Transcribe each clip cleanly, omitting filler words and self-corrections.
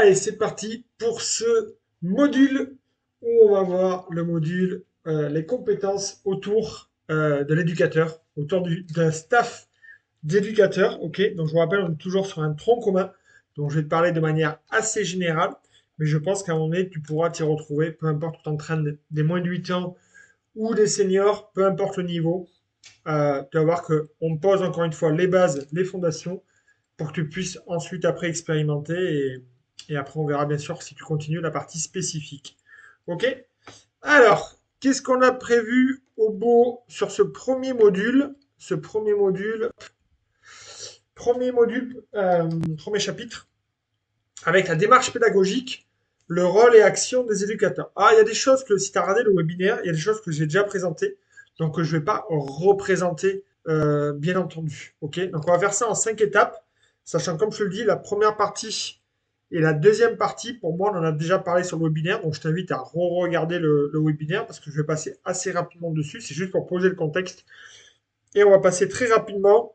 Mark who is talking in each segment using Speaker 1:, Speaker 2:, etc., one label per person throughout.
Speaker 1: Allez, c'est parti pour ce module où on va voir le module les compétences autour de l'éducateur, autour d'un staff d'éducateurs. Ok, donc je vous rappelle, on est toujours sur un tronc commun. Donc je vais te parler de manière assez générale, mais je pense qu'à un moment donné, tu pourras t'y retrouver, peu importe que tu entraînes des moins de 8 ans ou des seniors, peu importe le niveau. Tu vas voir qu'on pose encore une fois les bases, les fondations pour que tu puisses ensuite après expérimenter et après on verra bien sûr si tu continues la partie spécifique. Ok. Alors, qu'est-ce qu'on a prévu au beau sur ce premier module? Ce premier module, premier chapitre, avec la démarche pédagogique, le rôle et action des éducateurs. Ah, il y a des choses que, si tu as regardé le webinaire, il y a des choses que j'ai déjà présentées, donc je ne vais pas représenter, bien entendu. Ok. Donc on va faire ça en 5 étapes, sachant, comme je te le dis, la première partie et la deuxième partie, pour moi, on en a déjà parlé sur le webinaire, donc je t'invite à re-regarder le webinaire parce que je vais passer assez rapidement dessus. C'est juste pour poser le contexte. Et on va passer très rapidement,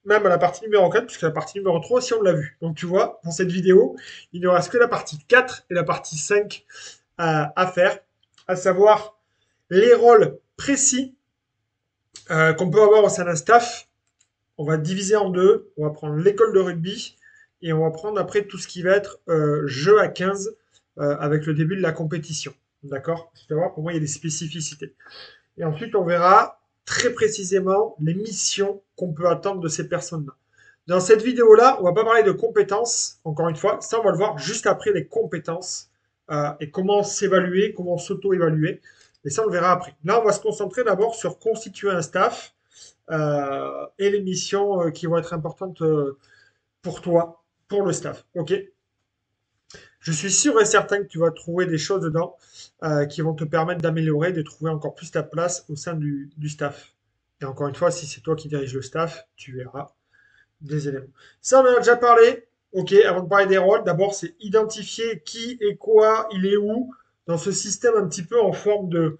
Speaker 1: même à la partie numéro 4, puisque la partie numéro 3 aussi on l'a vu. Donc tu vois, dans cette vidéo, il ne reste que la partie 4 et la partie 5 à faire, à savoir les rôles précis qu'on peut avoir au sein d'un staff. On va diviser en deux. On va prendre l'école de rugby et on va prendre après tout ce qui va être jeu à 15 avec le début de la compétition. D'accord. Tu vas voir, pour moi, il y a des spécificités. Et ensuite, on verra très précisément les missions qu'on peut attendre de ces personnes-là. Dans cette vidéo-là, on va pas parler de compétences, encore une fois. Ça, on va le voir juste après les compétences et comment s'évaluer, comment s'auto-évaluer. Et ça, on le verra après. Là, on va se concentrer d'abord sur constituer un staff et les missions qui vont être importantes pour toi, pour le staff. Ok. Je suis sûr et certain que tu vas trouver des choses dedans qui vont te permettre d'améliorer, de trouver encore plus ta place au sein du staff. Et encore une fois, si c'est toi qui diriges le staff, tu verras des éléments. Ça, on en a déjà parlé. Ok, avant de parler des rôles, d'abord, c'est identifier qui et quoi, il est où, dans ce système un petit peu en forme de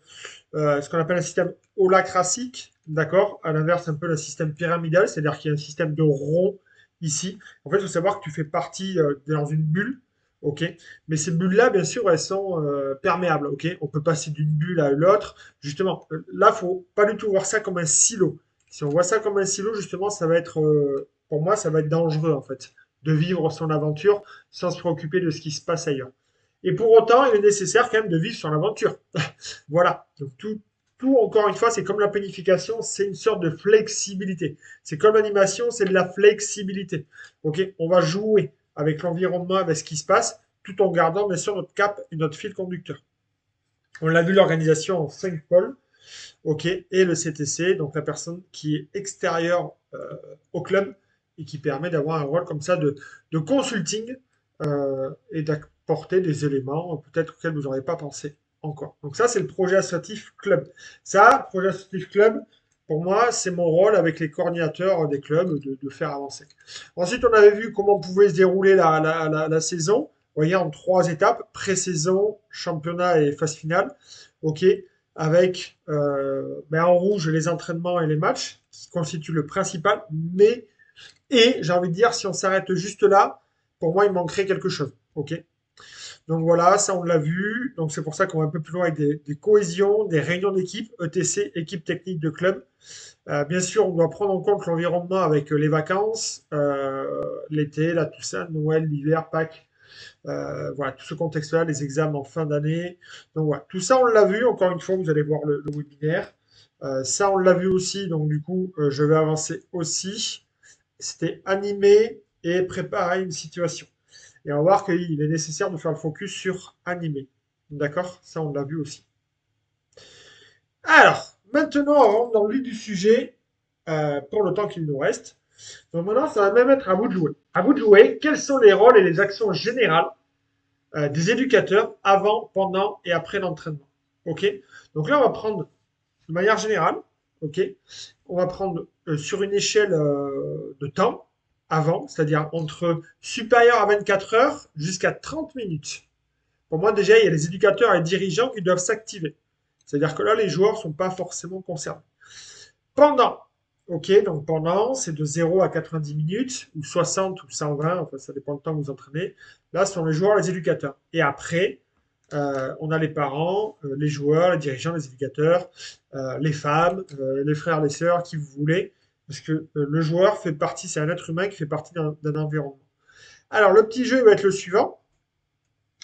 Speaker 1: ce qu'on appelle un système holacratique, d'accord. À l'inverse, un peu le système pyramidal, c'est-à-dire qu'il y a un système de rond ici. En fait, il faut savoir que tu fais partie dans une bulle, ok. Mais ces bulles-là, bien sûr, elles sont perméables, ok. On peut passer d'une bulle à l'autre. Justement, là, faut pas du tout voir ça comme un silo. Si on voit ça comme un silo, justement, ça va être, pour moi, ça va être dangereux, en fait, de vivre son aventure sans se préoccuper de ce qui se passe ailleurs. Et pour autant, il est nécessaire quand même de vivre son aventure. Voilà. Donc tout, encore une fois, c'est comme la planification, c'est une sorte de flexibilité. C'est comme l'animation, c'est de la flexibilité. Ok, on va jouer avec l'environnement, avec ce qui se passe, tout en gardant bien sûr notre cap et notre fil conducteur. On l'a vu, l'organisation en 5 pôles, ok, et le CTC, donc la personne qui est extérieure au club et qui permet d'avoir un rôle comme ça de consulting et d'apporter des éléments peut-être auxquels vous n'aurez pas pensé encore. Donc ça, c'est le projet associatif club. Ça, projet associatif club, pour moi, c'est mon rôle avec les coordinateurs des clubs de faire avancer. Ensuite, on avait vu comment pouvait se dérouler la saison. Vous voyez, en 3 étapes, pré-saison, championnat et phase finale. OK, avec en rouge les entraînements et les matchs, qui constituent le principal. Et j'ai envie de dire, si on s'arrête juste là, pour moi, il manquerait quelque chose. OK. Donc voilà, ça on l'a vu. Donc c'est pour ça qu'on va un peu plus loin avec des cohésions, des réunions d'équipe, ETC, équipe technique de club. Bien sûr, on doit prendre en compte l'environnement avec les vacances, l'été, la Toussaint, Noël, l'hiver, Pâques. Voilà, tout ce contexte-là, les examens en fin d'année. Donc voilà, tout ça on l'a vu. Encore une fois, vous allez voir le webinaire. Ça on l'a vu aussi. Donc du coup, je vais avancer aussi. C'était animer et préparer une situation. Et on va voir qu'il est nécessaire de faire le focus sur animer. D'accord. Ça, on l'a vu aussi. Alors, maintenant, on rentre dans le vif du sujet pour le temps qu'il nous reste. Donc maintenant, ça va même être à vous de jouer. À vous de jouer, quels sont les rôles et les actions générales des éducateurs avant, pendant et après l'entraînement. OK. Donc là, on va prendre de manière générale. OK. On va prendre sur une échelle de temps avant, c'est-à-dire entre supérieur à 24 heures jusqu'à 30 minutes. Pour moi, déjà, il y a les éducateurs et les dirigeants qui doivent s'activer. C'est-à-dire que là, les joueurs ne sont pas forcément concernés. Pendant, Ok, donc pendant, c'est de 0 à 90 minutes, ou 60 ou 120, enfin ça dépend du temps que vous entraînez. Là, ce sont les joueurs, les éducateurs. Et après, on a les parents, les joueurs, les dirigeants, les éducateurs, les femmes, les frères, les sœurs, qui vous voulez. Parce que le joueur fait partie, c'est un être humain qui fait partie d'un environnement. Alors, le petit jeu il va être le suivant.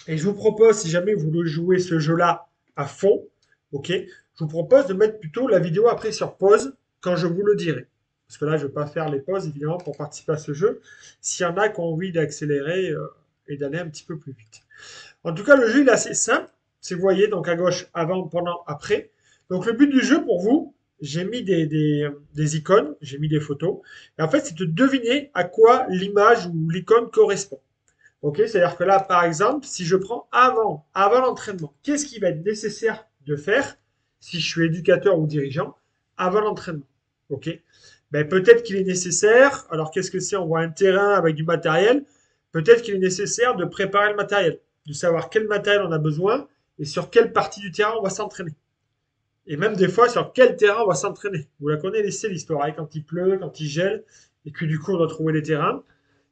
Speaker 1: Et je vous propose, si jamais vous voulez jouer ce jeu-là à fond, ok, je vous propose de mettre plutôt la vidéo après sur pause quand je vous le dirai. Parce que là, je ne vais pas faire les pauses, évidemment, pour participer à ce jeu. S'il y en a qui ont envie d'accélérer et d'aller un petit peu plus vite. En tout cas, le jeu il est assez simple. C'est, vous voyez, donc à gauche, avant, pendant, après. Donc le but du jeu pour vous, j'ai mis des icônes, j'ai mis des photos. Et en fait, c'est de deviner à quoi l'image ou l'icône correspond. Ok, c'est-à-dire que là, par exemple, si je prends avant l'entraînement, qu'est-ce qui va être nécessaire de faire si je suis éducateur ou dirigeant avant l'entraînement? Ok, ben, peut-être qu'il est nécessaire, alors qu'est-ce que c'est? On voit un terrain avec du matériel. Peut-être qu'il est nécessaire de préparer le matériel, de savoir quel matériel on a besoin et sur quelle partie du terrain on va s'entraîner. Et même des fois, sur quel terrain on va s'entraîner. Vous la connaissez l'histoire, hein, quand il pleut, quand il gèle, et que du coup on doit trouver les terrains.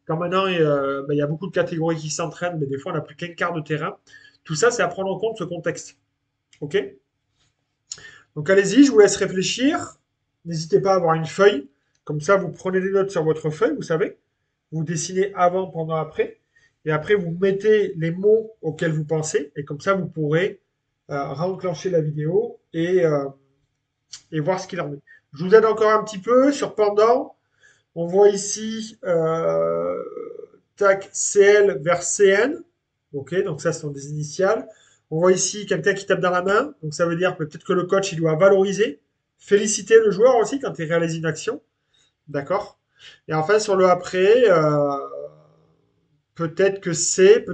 Speaker 1: Quand maintenant ben, il y a beaucoup de catégories qui s'entraînent, mais des fois on n'a plus qu'un quart de terrain. Tout ça, c'est à prendre en compte ce contexte. Ok? Donc allez-y, je vous laisse réfléchir. N'hésitez pas à avoir une feuille. Comme ça, vous prenez des notes sur votre feuille, vous savez. Vous dessinez avant, pendant, après. Et après, vous mettez les mots auxquels vous pensez. Et comme ça, vous pourrez renclencher la vidéo et voir ce qu'il en est. Je vous aide encore un petit peu sur pendant. On voit ici tac, CL vers CN. Ok, donc ça, ce sont des initiales. On voit ici quelqu'un qui tape dans la main. Donc ça veut dire peut-être que le coach, il doit valoriser, féliciter le joueur aussi quand il réalise une action. D'accord. Et enfin, sur le après, peut-être que c'est,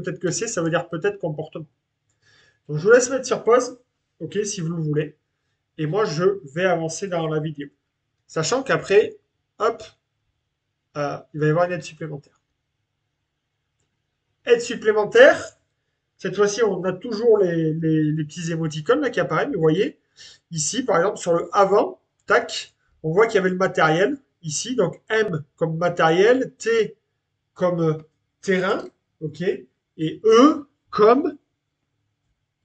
Speaker 1: ça veut dire peut-être comportement. Donc je vous laisse mettre sur pause, ok, si vous le voulez. Et moi, je vais avancer dans la vidéo. Sachant qu'après, hop, il va y avoir une aide supplémentaire. Aide supplémentaire, cette fois-ci, on a toujours les petits émoticônes là, qui apparaissent. Mais vous voyez, ici, par exemple, sur le avant, tac, on voit qu'il y avait le matériel. Ici, donc M comme matériel, T comme terrain, ok, et E comme,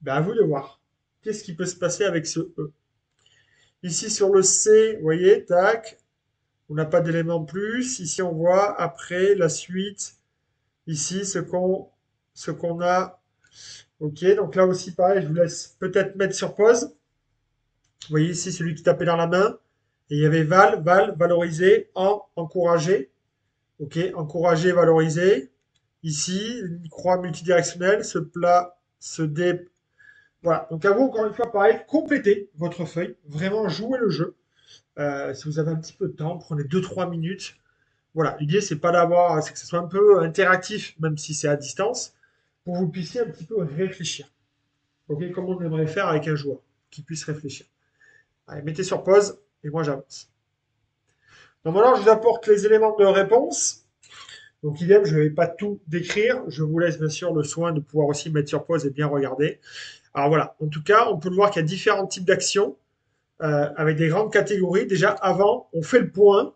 Speaker 1: ben à vous de voir. Qu'est-ce qui peut se passer avec ce E? Ici, sur le C, vous voyez, tac, on n'a pas d'élément plus. Ici, on voit après la suite. Ici, ce qu'on a. Ok, donc là aussi, pareil, je vous laisse peut-être mettre sur pause. Vous voyez ici celui qui tapait dans la main. Et il y avait valoriser, encourager. Ok, encourager, valoriser. Ici, une croix multidirectionnelle, ce plat, ce dé. Voilà, donc à vous, encore une fois, pareil, complétez votre feuille. Vraiment, jouez le jeu. Si vous avez un petit peu de temps, prenez 2-3 minutes. Voilà, l'idée, c'est que ce soit un peu interactif, même si c'est à distance, pour que vous puissiez un petit peu réfléchir. Ok, comme on aimerait faire avec un joueur qui puisse réfléchir. Allez, mettez sur pause et moi j'avance. Donc maintenant, je vous apporte les éléments de réponse. Donc idem, je ne vais pas tout décrire. Je vous laisse bien sûr le soin de pouvoir aussi mettre sur pause et bien regarder. Alors voilà, en tout cas, on peut voir qu'il y a différents types d'actions avec des grandes catégories. Déjà, avant, on fait le point.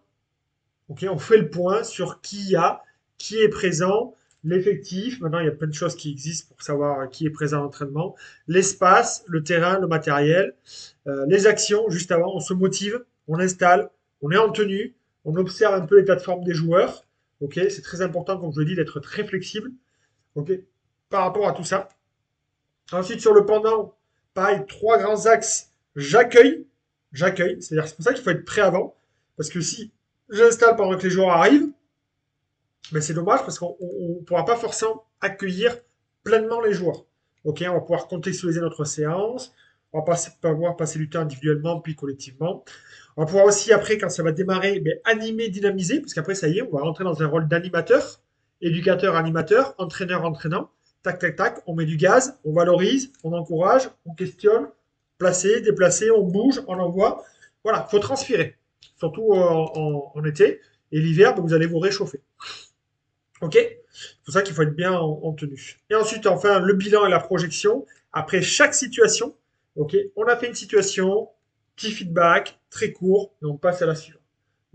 Speaker 1: Ok, on fait le point sur qui est présent, l'effectif. Maintenant, il y a plein de choses qui existent pour savoir qui est présent à l'entraînement. L'espace, le terrain, le matériel, les actions. Juste avant, on se motive, on installe, on est en tenue, on observe un peu l'état de forme des joueurs. Ok, c'est très important, comme je le dis, d'être très flexible. Ok, par rapport à tout ça. Ensuite, sur le pendant, pareil, trois grands axes. J'accueille. C'est-à-dire, c'est pour ça qu'il faut être prêt avant. Parce que si j'installe pendant que les joueurs arrivent, ben c'est dommage parce qu'on ne pourra pas forcément accueillir pleinement les joueurs. Ok, on va pouvoir contextualiser notre séance. On va pouvoir passer du temps individuellement puis collectivement. On va pouvoir aussi, après, quand ça va démarrer, ben, animer, dynamiser, parce qu'après, ça y est, on va rentrer dans un rôle d'animateur, éducateur, animateur, entraîneur, entraînant. Tac, tac, tac, on met du gaz, on valorise, on encourage, on questionne, placer, déplacer, on bouge, on envoie. Voilà, il faut transpirer, surtout en été. Et l'hiver, ben, vous allez vous réchauffer. Ok? C'est pour ça qu'il faut être bien en tenue. Et ensuite, enfin, le bilan et la projection. Après chaque situation, ok, on a fait une situation, petit feedback, très court, et on passe à la suivante.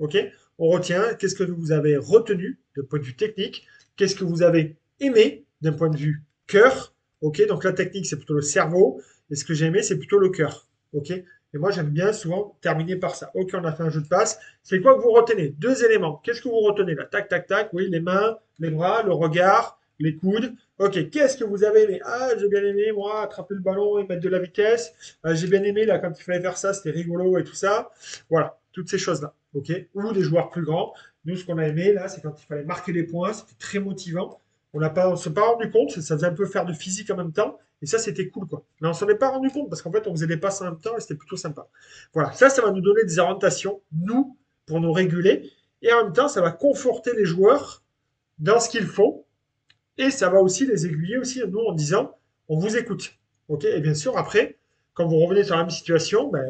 Speaker 1: Ok? On retient qu'est-ce que vous avez retenu d'un point de vue technique, qu'est-ce que vous avez aimé d'un point de vue cœur. Ok? Donc la technique, c'est plutôt le cerveau, et ce que j'ai aimé, c'est plutôt le cœur. Ok? Et moi, j'aime bien souvent terminer par ça. Ok, on a fait un jeu de passe. C'est quoi que vous retenez? Deux éléments. Qu'est-ce que vous retenez là? Tac, tac, tac. Oui, les mains, les bras, le regard, les coudes. Ok, qu'est-ce que vous avez aimé? Ah, j'ai bien aimé, moi, attraper le ballon et mettre de la vitesse. J'ai bien aimé, là, quand il fallait faire ça, c'était rigolo et tout ça. Voilà, toutes ces choses-là. Ok? Ou des joueurs plus grands. Nous, ce qu'on a aimé, là, c'est quand il fallait marquer les points. C'était très motivant. On s'est pas rendu compte. Ça faisait un peu faire de physique en même temps. Et ça, c'était cool, quoi. Mais on s'en est pas rendu compte parce qu'en fait, on faisait des passes en même temps et c'était plutôt sympa. Voilà, ça va nous donner des orientations, nous, pour nous réguler. Et en même temps, ça va conforter les joueurs dans ce qu'ils font. Et ça va aussi les aiguiller aussi, nous, en disant, on vous écoute. Ok? Et bien sûr, après, quand vous revenez sur la même situation, ben,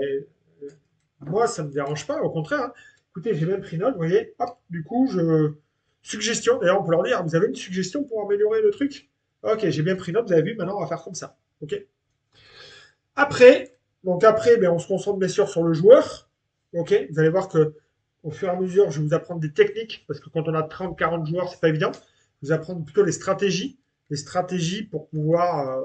Speaker 1: moi, ça ne me dérange pas, au contraire, hein. Écoutez, j'ai même pris note, vous voyez, hop, du coup, suggestion, d'ailleurs, on peut leur dire, vous avez une suggestion pour améliorer le truc? Ok, j'ai bien pris note, vous avez vu, maintenant, on va faire comme ça. Ok? Après, après, ben, on se concentre bien sûr sur le joueur. Ok, vous allez voir que au fur et à mesure, je vais vous apprendre des techniques, parce que quand on a 30, 40 joueurs, c'est pas évident. Je vais vous apprendre plutôt les stratégies pour pouvoir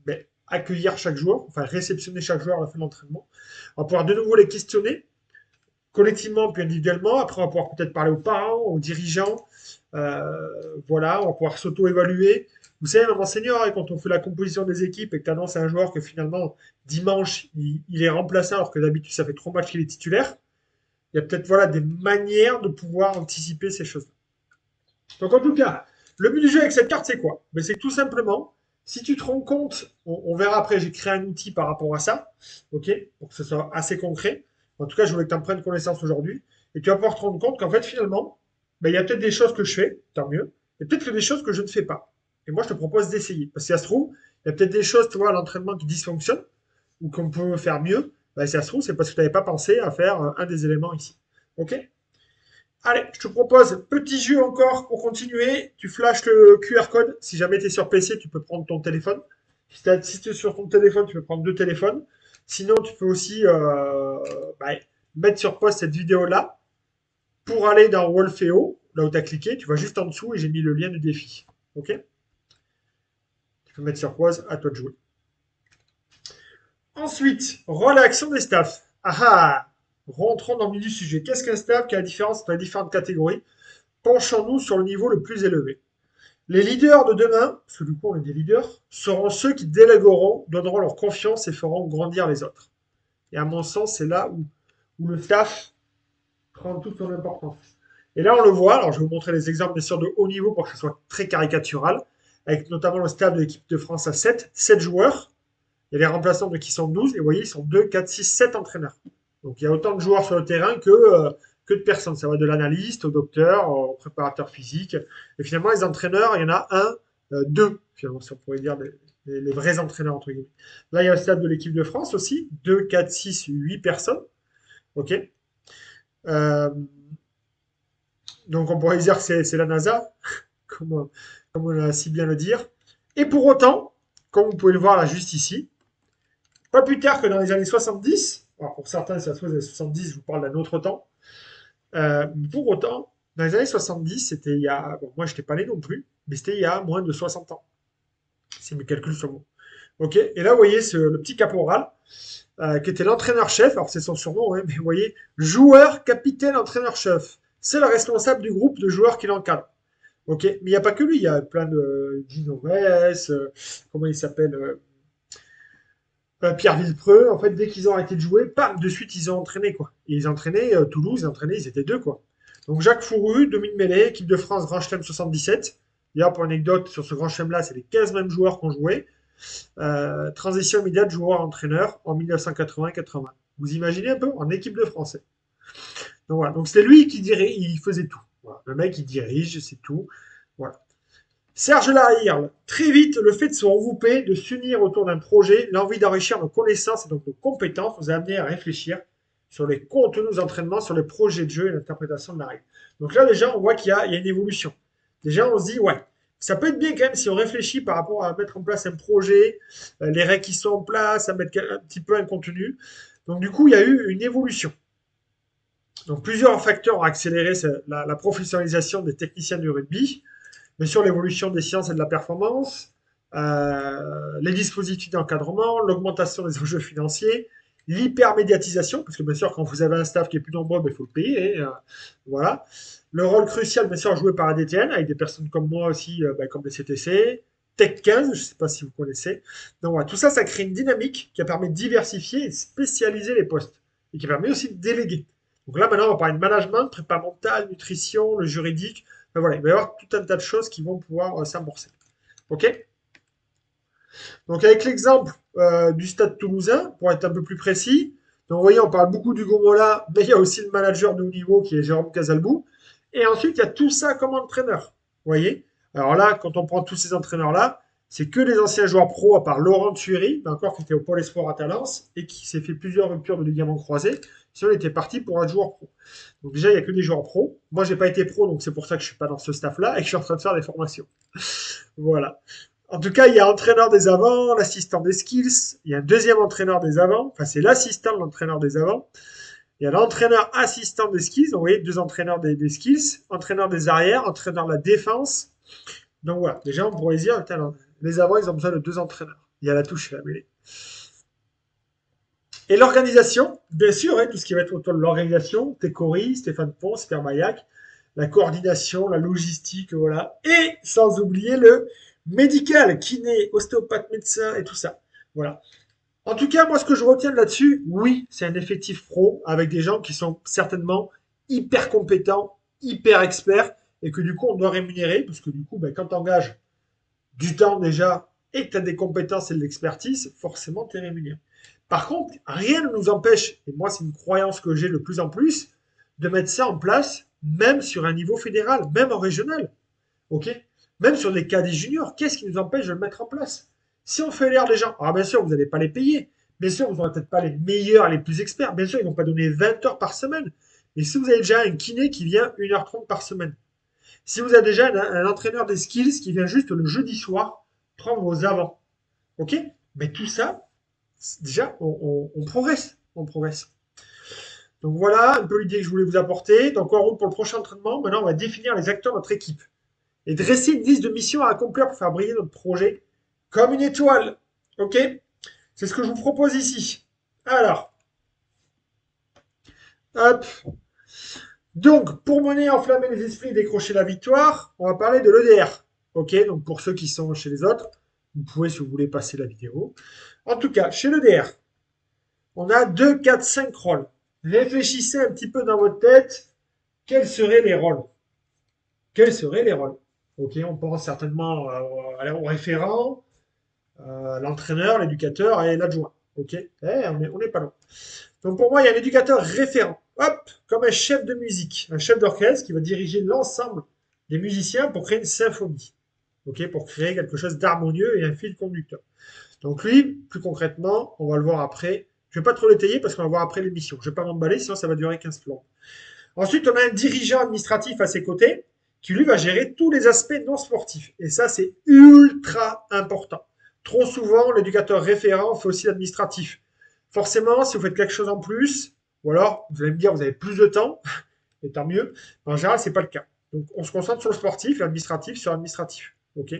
Speaker 1: ben, accueillir chaque joueur, enfin réceptionner chaque joueur à la fin de l'entraînement. On va pouvoir de nouveau les questionner, collectivement puis individuellement. Après, on va pouvoir peut-être parler aux parents, aux dirigeants. Voilà, on va pouvoir s'auto-évaluer. Vous savez, même en senior, hein, quand on fait la composition des équipes et que tu annonces à un joueur que finalement, dimanche, il est remplaçant alors que d'habitude, ça fait 3 matchs qu'il est titulaire, il y a peut-être voilà, des manières de pouvoir anticiper ces choses-là. Donc en tout cas, le but du jeu avec cette carte, c'est quoi? Ben, c'est que tout simplement, si tu te rends compte, on verra après, j'ai créé un outil par rapport à ça, ok, pour que ce soit assez concret. En tout cas, je voulais que tu en prennes connaissance aujourd'hui. Et tu vas pouvoir te rendre compte qu'en fait, finalement, ben, il y a peut-être des choses que je fais, tant mieux, et peut-être que des choses que je ne fais pas. Et moi, je te propose d'essayer. Parce que si ça se trouve, il y a peut-être des choses, tu vois, à l'entraînement qui dysfonctionnent, ou qu'on peut faire mieux. Ben, si ça se trouve, c'est parce que tu n'avais pas pensé à faire un des éléments ici. Ok? Allez, je te propose petit jeu encore pour continuer. Tu flashes le QR code. Si jamais tu es sur PC, tu peux prendre ton téléphone. Si tu es sur ton téléphone, tu peux prendre deux téléphones. Sinon, tu peux aussi bah, mettre sur pause cette vidéo-là pour aller dans Wolfeo, là où tu as cliqué. Tu vas juste en dessous et j'ai mis le lien du défi. Ok? Tu peux mettre sur pause, à toi de jouer. Ensuite, rôle et action des staffs. Ah ah! Rentrons dans le vif du sujet. Qu'est-ce qu'un staff? Quelle est la différence entre les différentes catégories? Penchons-nous sur le niveau le plus élevé. Les leaders de demain, parce que du coup on est des leaders, seront ceux qui délégueront, donneront leur confiance et feront grandir les autres. Et à mon sens, c'est là où le staff prend toute son importance. Et là, on le voit, alors je vais vous montrer les exemples bien sûr de haut niveau pour que ce soit très caricatural, avec notamment le staff de l'équipe de France à 7 joueurs. Il y a les remplaçants de qui sont 12, et vous voyez, ils sont 2, 4, 6, 7 entraîneurs. Donc il y a autant de joueurs sur le terrain que de personnes. Ça va de l'analyste au docteur, au préparateur physique. Et finalement, les entraîneurs, il y en a un, deux, finalement, si on pourrait dire les vrais entraîneurs, entre guillemets. Là, il y a le stade de l'équipe de France aussi, 2, 4, 6, 8 personnes. OK. Euh, donc on pourrait dire que c'est la NASA, comme, comme on a si bien le dire. Et pour autant, comme vous pouvez le voir là juste ici, pas plus tard que dans les années 70, alors pour certains, ça se trouve, les années 70, je vous parle d'un autre temps. Pour autant, dans les années 70, c'était il y a. Bon, moi, je n'étais pas né non plus, mais c'était il y a moins de 60 ans, si mes calculs sont bons. Ok. Et là, vous voyez le petit caporal, qui était l'entraîneur-chef. Alors, c'est son surnom, hein, mais vous voyez, joueur, capitaine, entraîneur-chef. C'est le responsable du groupe de joueurs qui l'encadre. Ok. Mais il n'y a pas que lui, il y a plein de Gino Ress, comment il s'appelle Pierre Villepreux, en fait, dès qu'ils ont arrêté de jouer, bam, de suite, ils ont entraîné, quoi. Et ils entraînaient Toulouse, ils étaient deux, quoi. Donc Jacques Fourru, demi-mêlée, équipe de France, Grand Chelem 77. D'ailleurs, pour anecdote, sur ce Grand Chelem-là, c'est les 15 mêmes joueurs qui ont joué. Transition immédiate joueur-entraîneur en 1980-80. Vous imaginez un peu en équipe de France. Donc voilà, donc c'était lui qui dirait, il faisait tout. Voilà. Le mec, il dirige, c'est tout. Voilà. Serge Lahire, très vite, le fait de se regrouper, de s'unir autour d'un projet, l'envie d'enrichir nos connaissances et donc nos compétences nous a amené à réfléchir sur les contenus d'entraînement, sur les projets de jeu et l'interprétation de la règle. Donc là, déjà, on voit qu'il y a une évolution. Déjà, on se dit, ouais, ça peut être bien quand même si on réfléchit par rapport à mettre en place un projet, les règles qui sont en place, à mettre un petit peu un contenu. Donc du coup, il y a eu une évolution. Donc, plusieurs facteurs ont accéléré la professionnalisation des techniciens du rugby. Bien sûr, l'évolution des sciences et de la performance, les dispositifs d'encadrement, l'augmentation des enjeux financiers, l'hypermédiatisation, parce que bien sûr, quand vous avez un staff qui est plus nombreux, il faut le payer. Voilà. Le rôle crucial, bien sûr, joué par la DTN, avec des personnes comme moi aussi, comme les CTC, Tech 15, je ne sais pas si vous connaissez. Donc voilà, tout ça, ça crée une dynamique qui permet de diversifier et de spécialiser les postes, et qui permet aussi de déléguer. Donc là, maintenant, on va parler de management, prépa mentale, nutrition, le juridique. Ben voilà, il va y avoir tout un tas de choses qui vont pouvoir s'amorcer. OK? Donc avec l'exemple du Stade Toulousain, pour être un peu plus précis, donc vous voyez, on parle beaucoup du Mola, mais il y a aussi le manager de haut niveau qui est Jérôme Casalbou. Et ensuite, il y a tout ça comme entraîneur. Vous voyez? Alors là, quand on prend tous ces entraîneurs-là, c'est que les anciens joueurs pro, à part Laurent Thury, encore qui était au Pôle Espoir à Talence, et qui s'est fait plusieurs ruptures de ligaments croisés. Sinon, il était parti pour être joueur pro. Donc déjà, il n'y a que des joueurs pro. Moi, j'ai pas été pro, donc c'est pour ça que je suis pas dans ce staff-là et que je suis en train de faire des formations. Voilà. En tout cas, il y a entraîneur des avants, l'assistant des skills, il y a un deuxième entraîneur des avants, enfin c'est l'assistant de l'entraîneur des avants, il y a l'entraîneur assistant des skills, vous voyez, deux entraîneurs des skills, entraîneur des arrières, entraîneur de la défense. Donc voilà, déjà on pourrait dire, les avants, ils ont besoin de deux entraîneurs. Il y a la touche là, mais... Et l'organisation, bien sûr, tout ce qui va être autour de l'organisation, Técori, Stéphane Pons, Spermaillac, la coordination, la logistique, voilà. Et sans oublier le médical, kiné, ostéopathe, médecin et tout ça. Voilà. En tout cas, moi, ce que je retiens de là-dessus, oui, c'est un effectif pro avec des gens qui sont certainement hyper compétents, hyper experts et que du coup, on doit rémunérer parce que du coup, quand tu engages du temps déjà et que tu as des compétences et de l'expertise, forcément, tu es rémunéré. Par contre, rien ne nous empêche, et moi, c'est une croyance que j'ai de plus en plus, de mettre ça en place, même sur un niveau fédéral, même en régional. OK? Même sur des cadets juniors, qu'est-ce qui nous empêche de le mettre en place? Si on fait l'air des gens, alors bien sûr, vous n'allez pas les payer. Bien sûr, vous n'aurez peut-être pas les meilleurs, les plus experts. Bien sûr, ils ne vont pas donner 20 heures par semaine. Mais si vous avez déjà un kiné qui vient 1h30 par semaine, si vous avez déjà un entraîneur des skills qui vient juste le jeudi soir prendre vos avants, ok? Mais tout ça, déjà, on progresse. On progresse. Donc voilà un peu l'idée que je voulais vous apporter. Donc en route pour le prochain entraînement. Maintenant, on va définir les acteurs de notre équipe et dresser une liste de missions à accomplir pour faire briller notre projet comme une étoile. Ok? C'est ce que je vous propose ici. Alors, hop. Donc, pour mener, enflammer les esprits et décrocher la victoire, on va parler de l'EDR. Ok? Donc, pour ceux qui sont chez les autres, vous pouvez, si vous voulez, passer la vidéo. En tout cas, chez l'EDR, on a 2, 4, 5 rôles. Réfléchissez un petit peu dans votre tête, quels seraient les rôles? Quels seraient les rôles? Ok, on pense certainement au référent, l'entraîneur, l'éducateur et l'adjoint. Ok, on est pas loin. Donc pour moi, il y a un éducateur référent. Hop, comme un chef de musique, un chef d'orchestre qui va diriger l'ensemble des musiciens pour créer une symphonie. Ok, pour créer quelque chose d'harmonieux et un fil conducteur. Donc lui, plus concrètement, on va le voir après. Je ne vais pas trop l'étayer parce qu'on va voir après l'émission. Je ne vais pas m'emballer, sinon ça va durer 15 plombs. Ensuite, on a un dirigeant administratif à ses côtés qui, lui, va gérer tous les aspects non sportifs. Et ça, c'est ultra important. Trop souvent, l'éducateur référent fait aussi l'administratif. Forcément, si vous faites quelque chose en plus, ou alors, vous allez me dire, vous avez plus de temps, et tant mieux. Mais en général, c'est pas le cas. Donc, on se concentre sur le sportif, l'administratif sur l'administratif. OK?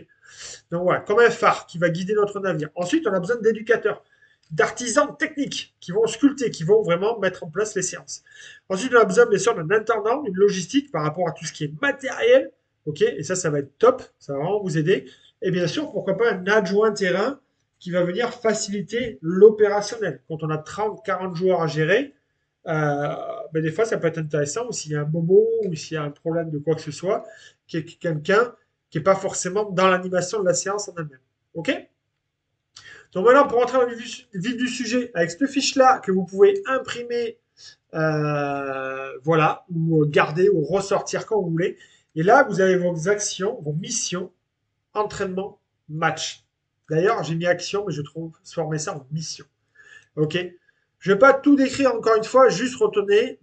Speaker 1: Donc voilà, comme un phare qui va guider notre navire. Ensuite, on a besoin d'éducateurs, d'artisans techniques qui vont sculpter, qui vont vraiment mettre en place les séances. Ensuite, on a besoin bien sûr d'un intendant, d'une logistique par rapport à tout ce qui est matériel. Ok, et ça va être top, ça va vraiment vous aider. Et bien sûr, pourquoi pas un adjoint terrain qui va venir faciliter l'opérationnel. Quand on a 30, 40 joueurs à gérer, des fois, ça peut être intéressant, ou s'il y a un bobo, ou s'il y a un problème de quoi que ce soit, qu'il y ait quelqu'un qui n'est pas forcément dans l'animation de la séance en elle-même. OK? Donc maintenant, pour rentrer dans le vif du sujet, avec cette fiche-là que vous pouvez imprimer, voilà, ou garder, ou ressortir quand vous voulez. Et là, vous avez vos actions, vos missions, entraînement, match. D'ailleurs, j'ai mis action, mais je transformer ça en mission. OK? Je ne vais pas tout décrire encore une fois, juste retenez,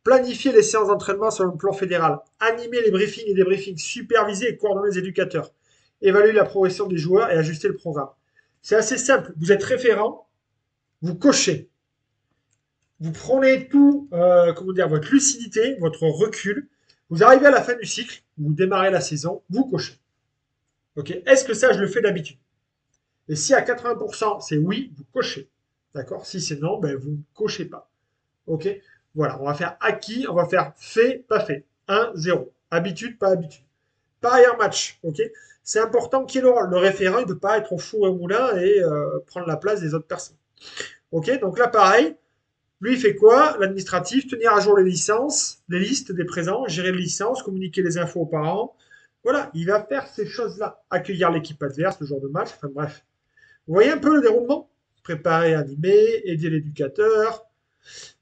Speaker 1: planifier les séances d'entraînement sur le plan fédéral, animer les briefings et débriefings, superviser et coordonner les éducateurs, évaluer la progression des joueurs et ajuster le programme. C'est assez simple. Vous êtes référent, vous cochez. vous prenez tout, comment dire, votre lucidité, votre recul. Vous arrivez à la fin du cycle, vous démarrez la saison, vous cochez. Ok. Est-ce que ça, je le fais d'habitude? Et si à 80% c'est oui, vous cochez. D'accord? Si c'est non, ben vous ne cochez pas. Ok? Voilà, on va faire acquis, on va faire fait, pas fait. 1, 0. Habitude, pas habitude. Pareil en match. Ok? C'est important qu'il y ait le rôle. Le référent, il ne peut pas être au four et au moulin et prendre la place des autres personnes. Ok? Donc là, pareil. Lui, il fait quoi? L'administratif, tenir à jour les licences, les listes des présents, gérer les licences, communiquer les infos aux parents. Voilà, il va faire ces choses-là. Accueillir l'équipe adverse, le jour de match, enfin bref. Vous voyez un peu le déroulement? Préparer, animer, aider l'éducateur,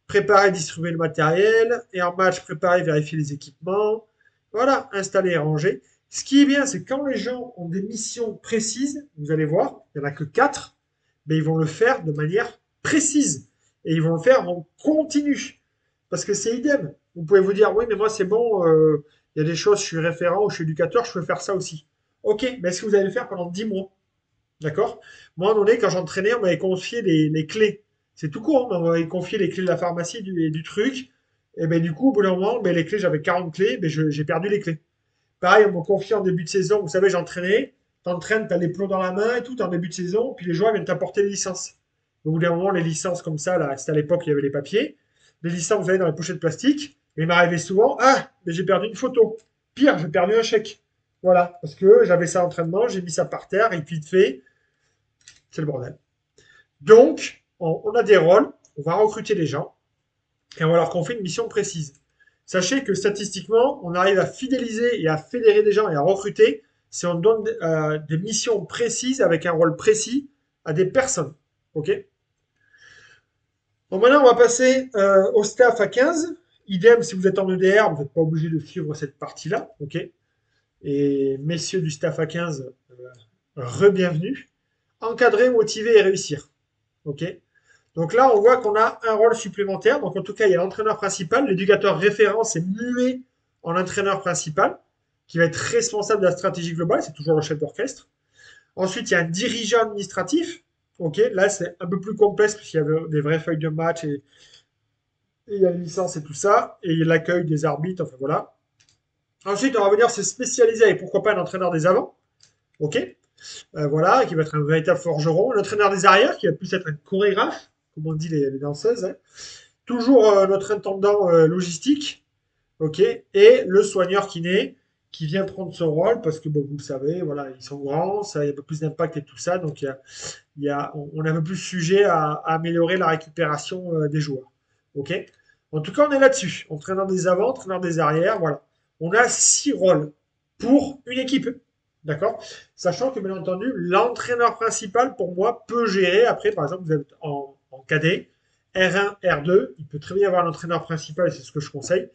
Speaker 1: préparer, distribuer le matériel, et en match, préparer, vérifier les équipements. Voilà, installer et ranger. Ce qui est bien, c'est quand les gens ont des missions précises, vous allez voir, il n'y en a que 4, mais ils vont le faire de manière précise. Et ils vont le faire en continu. Parce que c'est idem. Vous pouvez vous dire, oui, mais moi c'est bon, il y a des choses, je suis référent ou je suis éducateur, je peux faire ça aussi. Ok, mais est-ce que vous allez le faire pendant 10 mois? D'accord? Moi, à un moment donné, quand j'entraînais, on m'avait confié les clés. C'est tout court, hein, on m'avait confié les clés de la pharmacie et du truc. Et ben du coup, au bout d'un moment, ben, les clés, j'avais 40 clés, ben, j'ai perdu les clés. Pareil, on m'a confié en début de saison, vous savez, j'entraînais, t'entraînes, t'as les plots dans la main et tout, en début de saison, puis les joueurs viennent t'apporter les licences. Au bout d'un moment, les licences comme ça, là, c'était à l'époque, il y avait les papiers. Les licences, vous allez dans les pochettes plastique. Et il m'arrivait souvent, ah, mais j'ai perdu une photo. Pire, j'ai perdu un chèque. Voilà, parce que j'avais ça à l'entraînement, j'ai mis ça par terre, et puis vite fait, c'est le bordel. Donc, on a des rôles, on va recruter les gens et on va leur confier une mission précise. Sachez que statistiquement, on arrive à fidéliser et à fédérer des gens et à recruter si on donne des missions précises avec un rôle précis à des personnes. Ok? Donc maintenant, on va passer au staff à 15. Idem, si vous êtes en EDR, vous n'êtes pas obligé de suivre cette partie-là. Ok? Et messieurs du staff à 15, re-bienvenue. Encadrer, motiver et réussir. Ok? Donc là, on voit qu'on a un rôle supplémentaire. Donc en tout cas, il y a l'entraîneur principal, l'éducateur référent, c'est muet en entraîneur principal, qui va être responsable de la stratégie globale, c'est toujours le chef d'orchestre. Ensuite, il y a un dirigeant administratif. Ok, là c'est un peu plus complexe parce qu'il y a des vraies feuilles de match et il y a les licences et tout ça, et il y a l'accueil des arbitres, enfin voilà. Ensuite, on va venir se spécialiser avec pourquoi pas un entraîneur des avants. Ok, voilà, qui va être un véritable forgeron. L'entraîneur des arrières, qui va plus être un chorégraphe, comme on dit les danseuses, hein. Toujours notre intendant logistique, ok, et le soigneur kiné qui vient prendre ce rôle parce que bon, vous le savez, voilà, ils sont grands, ça, il y a un peu plus d'impact et tout ça, donc on est un peu plus sujet à améliorer la récupération des joueurs, ok. En tout cas, on est là-dessus, entraîneur des avants, entraîneur des arrières, voilà. On a 6 rôles pour une équipe, d'accord. Sachant que bien entendu, l'entraîneur principal pour moi peut gérer. Après, par exemple, vous êtes en cadet, R1, R2, il peut très bien avoir l'entraîneur principal, et c'est ce que je conseille,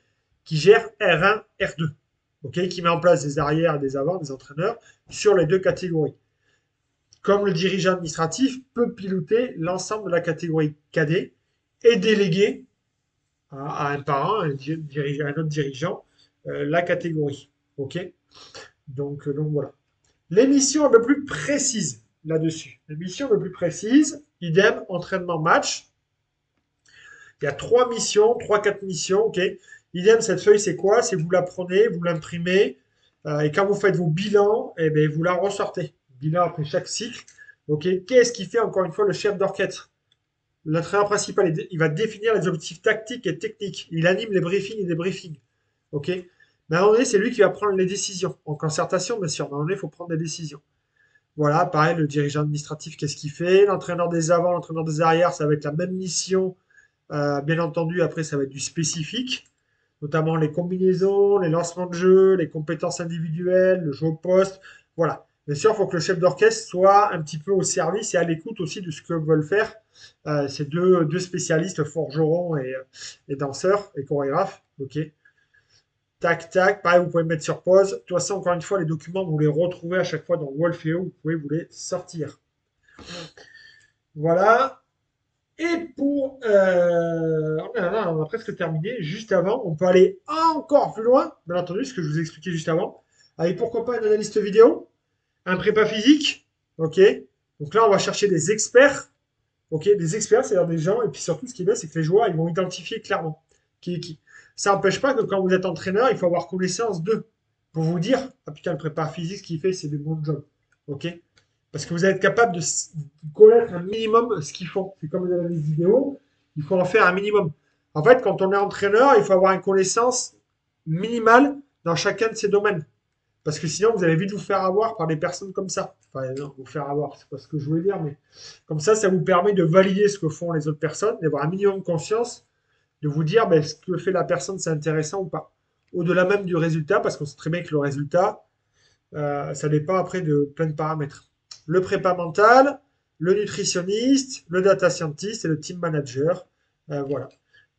Speaker 1: qui gère R1, R2. Ok, qui met en place des arrières et des avants, des entraîneurs, sur les deux catégories. Comme le dirigeant administratif peut piloter l'ensemble de la catégorie cadet et déléguer à un parent, à un autre dirigeant, la catégorie. Ok, donc voilà. Les missions un peu plus précises là-dessus. Les missions un peu plus précises, idem, entraînement match. Il y a 3 missions, 3, 4 missions, ok. Idem, cette feuille, c'est quoi? C'est vous la prenez, vous l'imprimez, et quand vous faites vos bilans, eh bien, vous la ressortez. Bilan après chaque cycle. Ok. Qu'est-ce qui fait encore une fois le chef d'orchestre? L'entraîneur principal, il va définir les objectifs tactiques et techniques. Il anime les briefings et débriefings. Ok. Mais à un moment donné, c'est lui qui va prendre les décisions. En concertation, bien sûr. Mais à un moment donné, il faut prendre des décisions. Voilà, pareil, le dirigeant administratif, qu'est-ce qu'il fait? L'entraîneur des avants, l'entraîneur des arrières, ça va être la même mission. Bien entendu, après, ça va être du spécifique, notamment les combinaisons, les lancements de jeu, les compétences individuelles, le jeu au poste. Voilà. Bien sûr, il faut que le chef d'orchestre soit un petit peu au service et à l'écoute aussi de ce que veulent faire ces deux spécialistes, forgerons et danseurs et chorégraphes. Ok. Tac, tac. Pareil, vous pouvez me mettre sur pause. De toute façon, encore une fois, les documents, vous les retrouvez à chaque fois dans Wolfeo. Vous pouvez vous les sortir. Voilà. Et pour... on a presque terminé. Juste avant, on peut aller encore plus loin, bien entendu, ce que je vous ai expliqué juste avant. Avec pourquoi pas une analyste vidéo, un prépa physique. Ok. Donc là, on va chercher des experts. Ok, des experts, c'est-à-dire des gens, et puis surtout, ce qui est bien, c'est que les joueurs, ils vont identifier clairement qui est qui. Ça n'empêche pas que quand vous êtes entraîneur, il faut avoir connaissance d'eux pour vous dire, ah putain, le préparateur physique, ce qu'il fait, c'est du bon job. Ok? Parce que vous êtes capable de connaître un minimum ce qu'ils font. C'est comme dans les vidéos, il faut en faire un minimum. En fait, quand on est entraîneur, il faut avoir une connaissance minimale dans chacun de ces domaines. Parce que sinon, vous allez vite vous faire avoir par des personnes comme ça. Enfin, non, vous faire avoir, c'est pas ce que je voulais dire, mais comme ça vous permet de valider ce que font les autres personnes, d'avoir un minimum de conscience, de vous dire ben, ce que fait la personne, c'est intéressant ou pas. Au-delà même du résultat, parce qu'on sait très bien que le résultat, ça dépend après de plein de paramètres. Le prépa mental, le nutritionniste, le data scientist et le team manager. Voilà.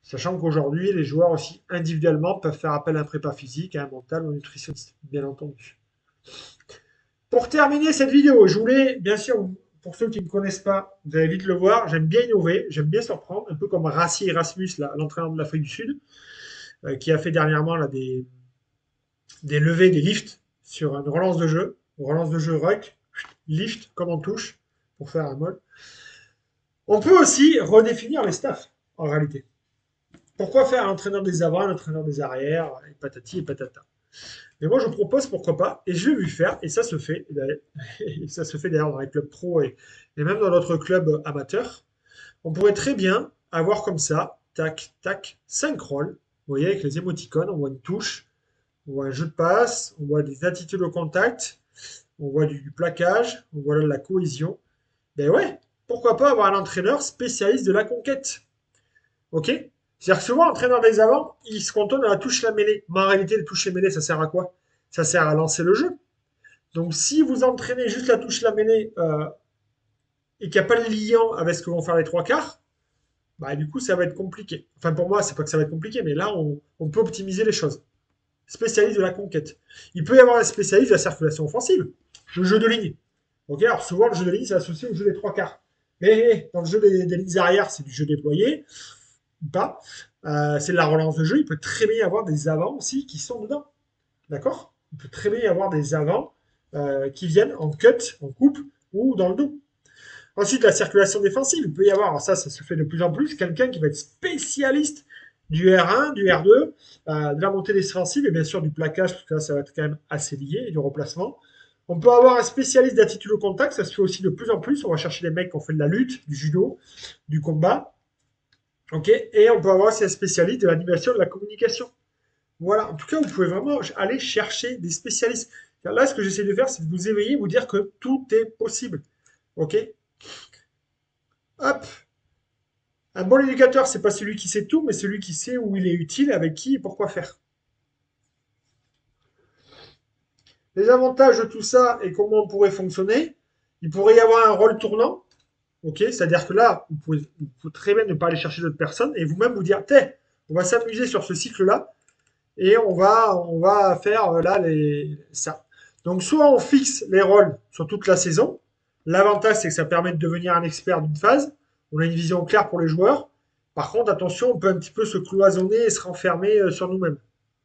Speaker 1: Sachant qu'aujourd'hui, les joueurs aussi individuellement peuvent faire appel à un prépa physique, à un mental ou un nutritionniste, bien entendu. Pour terminer cette vidéo, je voulais, bien sûr, pour ceux qui ne me connaissent pas, vous allez vite le voir, j'aime bien innover, j'aime bien surprendre, un peu comme Rassi Erasmus, l'entraîneur de l'Afrique du Sud, qui a fait dernièrement là, des levées, des lifts sur une relance de jeu ruck, lift comme on touche, pour faire un mode. On peut aussi redéfinir les staffs, en réalité. Pourquoi faire un entraîneur des avant, un entraîneur des arrières, et patati et patata. Mais moi, je propose pourquoi pas, et je l'ai vu faire, et ça se fait, et ça se fait d'ailleurs dans les clubs pro et même dans notre club amateur. On pourrait très bien avoir comme ça, tac, tac, 5 rôles. Vous voyez, avec les émoticônes, on voit une touche, on voit un jeu de passe, on voit des attitudes au contact, on voit du plaquage, on voit de la cohésion. Ben ouais, pourquoi pas avoir un entraîneur spécialiste de la conquête. Ok? C'est-à-dire que souvent, l'entraîneur des avants, il se cantonne à la touche la mêlée. Mais en réalité, la touche la mêlée, ça sert à quoi? Ça sert à lancer le jeu. Donc, si vous entraînez juste la touche la mêlée et qu'il n'y a pas de lien avec ce que vont faire les trois quarts, bah, du coup, ça va être compliqué. Enfin, pour moi, c'est pas que ça va être compliqué, mais là, on peut optimiser les choses. Spécialiste de la conquête. Il peut y avoir un spécialiste de la circulation offensive, le jeu de ligne. Ok, alors souvent, le jeu de ligne, c'est associé au jeu des trois quarts. Mais dans le jeu des lignes arrière, c'est du jeu déployé, ou pas. C'est de la relance de jeu. Il peut très bien y avoir des avants aussi qui sont dedans. D'accord? Il peut très bien y avoir des avants qui viennent en cut, en coupe ou dans le dos. Ensuite, la circulation défensive. Il peut y avoir, alors ça se fait de plus en plus, quelqu'un qui va être spécialiste du R1, du R2, de la montée défensive et bien sûr du plaquage, parce que là, ça va être quand même assez lié, et du remplacement. On peut avoir un spécialiste d'attitude au contact, ça se fait aussi de plus en plus. On va chercher des mecs qui ont fait de la lutte, du judo, du combat. Ok, et on peut avoir aussi un spécialiste de l'animation et de la communication. Voilà, en tout cas, vous pouvez vraiment aller chercher des spécialistes. Là, ce que j'essaie de faire, c'est de vous éveiller, vous dire que tout est possible. Ok? Hop. Un bon éducateur, c'est pas celui qui sait tout, mais celui qui sait où il est utile, avec qui et pourquoi faire. Les avantages de tout ça et comment on pourrait fonctionner, il pourrait y avoir un rôle tournant. Ok? C'est-à-dire que là, vous pouvez très bien ne pas aller chercher d'autres personnes et vous-même vous dire, on va s'amuser sur ce cycle-là et on va faire là ça. Donc soit on fixe les rôles sur toute la saison. L'avantage c'est que ça permet de devenir un expert d'une phase. On a une vision claire pour les joueurs. Par contre, attention, on peut un petit peu se cloisonner et se renfermer sur nous-mêmes.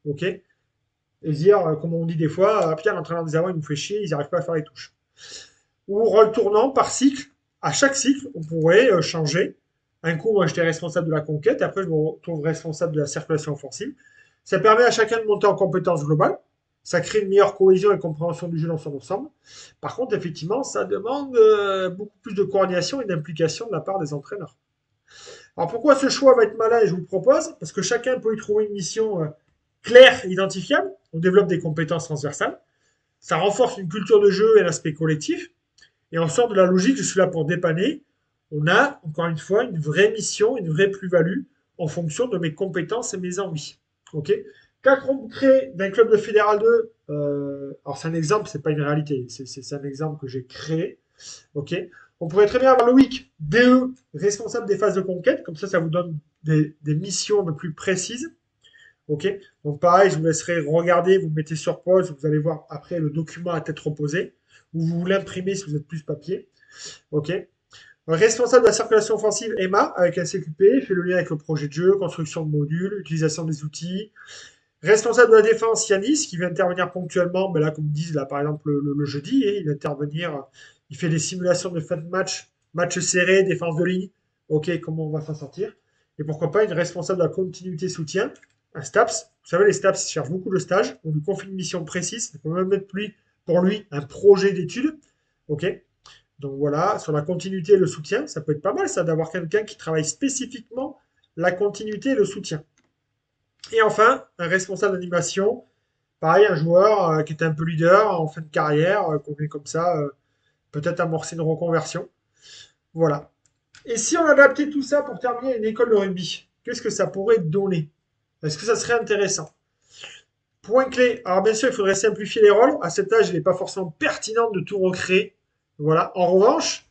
Speaker 1: Ok? Et dire, comme on dit des fois, ah, putain, l'entraîneur des avants, il nous fait chier, ils n'arrivent pas à faire les touches. Ou rôle tournant par cycle. À chaque cycle, on pourrait changer. Un coup, moi, j'étais responsable de la conquête, après, je me retrouve responsable de la circulation offensive. Ça permet à chacun de monter en compétence globale. Ça crée une meilleure cohésion et compréhension du jeu dans son ensemble. Par contre, effectivement, ça demande beaucoup plus de coordination et d'implication de la part des entraîneurs. Alors pourquoi ce choix va être malin et je vous le propose? Parce que chacun peut y trouver une mission claire et identifiable. On développe des compétences transversales. Ça renforce une culture de jeu et l'aspect collectif. Et on sort de la logique, je suis là pour dépanner. On a, encore une fois, une vraie mission, une vraie plus-value en fonction de mes compétences et mes envies. Ok? Cas concret d'un club de Fédéral 2, alors c'est un exemple, c'est pas une réalité, c'est un exemple que j'ai créé. Ok? On pourrait très bien avoir Loïc, DE, responsable des phases de conquête, comme ça vous donne des missions un peu plus précises. Ok? Donc pareil, je vous laisserai regarder, vous mettez sur pause, vous allez voir après le document à tête reposée, ou vous l'imprimez si vous êtes plus papier. Ok? Responsable de la circulation offensive, Emma, avec un CQP, fait le lien avec le projet de jeu, construction de modules, utilisation des outils. Responsable de la défense, Yanis, qui vient intervenir ponctuellement, ben là, comme ils disent, là, par exemple, le jeudi, et il va intervenir, il fait des simulations de fin de match match serré, défense de ligne. Ok, comment on va s'en sortir? Et pourquoi pas une responsable de la continuité soutien, un STAPS. Vous savez, les STAPS cherchent beaucoup de stages. On lui confie une mission précise. On peut même mettre pour lui un projet d'étude. Ok. Donc voilà, sur la continuité et le soutien, ça peut être pas mal ça d'avoir quelqu'un qui travaille spécifiquement la continuité et le soutien. Et enfin, un responsable d'animation, pareil, un joueur qui est un peu leader en fin de carrière, qu'on fait comme ça, peut-être amorcer une reconversion. Voilà. Et si on adaptait tout ça pour terminer une école de rugby, qu'est-ce que ça pourrait donner? Est-ce que ça serait intéressant? Point clé. Alors bien sûr, il faudrait simplifier les rôles. À cet âge, il n'est pas forcément pertinent de tout recréer. Voilà. En revanche,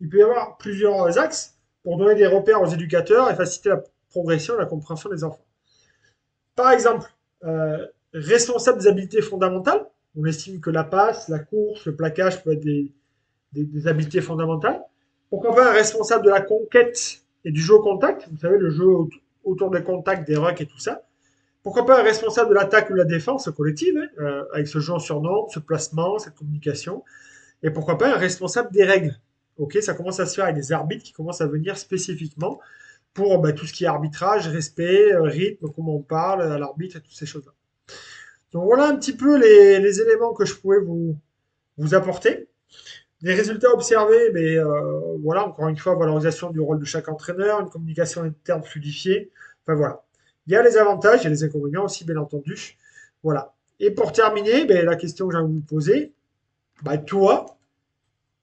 Speaker 1: il peut y avoir plusieurs axes pour donner des repères aux éducateurs et faciliter la progression et la compréhension des enfants. Par exemple, responsable des habiletés fondamentales. On estime que la passe, la course, le plaquage peuvent être des habiletés fondamentales. Pourquoi pas un responsable de la conquête et du jeu au contact. Vous savez, le jeu autour des contacts, des rucks et tout ça. Pourquoi pas un responsable de l'attaque ou de la défense collective, hein, avec ce jeu en surnombre, ce placement, cette communication. Et pourquoi pas un responsable des règles. Ok, ça commence à se faire avec des arbitres qui commencent à venir spécifiquement pour tout ce qui est arbitrage, respect, rythme, comment on parle à l'arbitre et toutes ces choses-là. Donc voilà un petit peu les éléments que je pouvais vous apporter. Les résultats observés, mais voilà, encore une fois, valorisation du rôle de chaque entraîneur, une communication interne fluidifiée. Enfin voilà. Il y a les avantages et les inconvénients aussi, bien entendu. Voilà. Et pour terminer, la question que j'ai envie de vous poser, toi,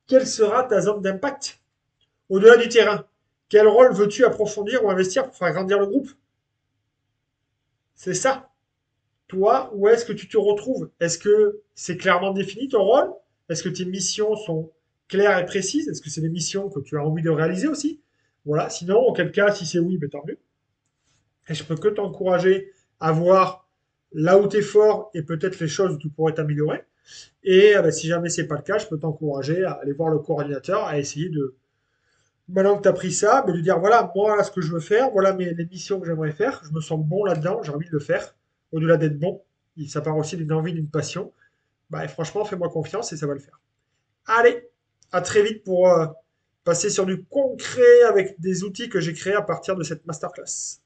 Speaker 1: quelle sera ta zone d'impact au-delà du terrain? Quel rôle veux-tu approfondir ou investir pour faire grandir le groupe? C'est ça. Toi, où est-ce que tu te retrouves? Est-ce que c'est clairement défini ton rôle? Est-ce que tes missions sont claires et précises? Est-ce que c'est des missions que tu as envie de réaliser aussi? Voilà. Sinon, auquel cas, si c'est oui, tant mieux. Et je peux que t'encourager à voir là où tu es fort et peut-être les choses où tu pourrais t'améliorer. Et si jamais c'est pas le cas, je peux t'encourager à aller voir le coordinateur, à essayer de, maintenant que tu as pris ça, de dire voilà, moi, là, ce que je veux faire, voilà les missions que j'aimerais faire, je me sens bon là-dedans, j'ai envie de le faire. Au-delà d'être bon, ça part aussi d'une envie, d'une passion. Franchement, fais-moi confiance et ça va le faire. Allez, à très vite pour passer sur du concret avec des outils que j'ai créés à partir de cette masterclass.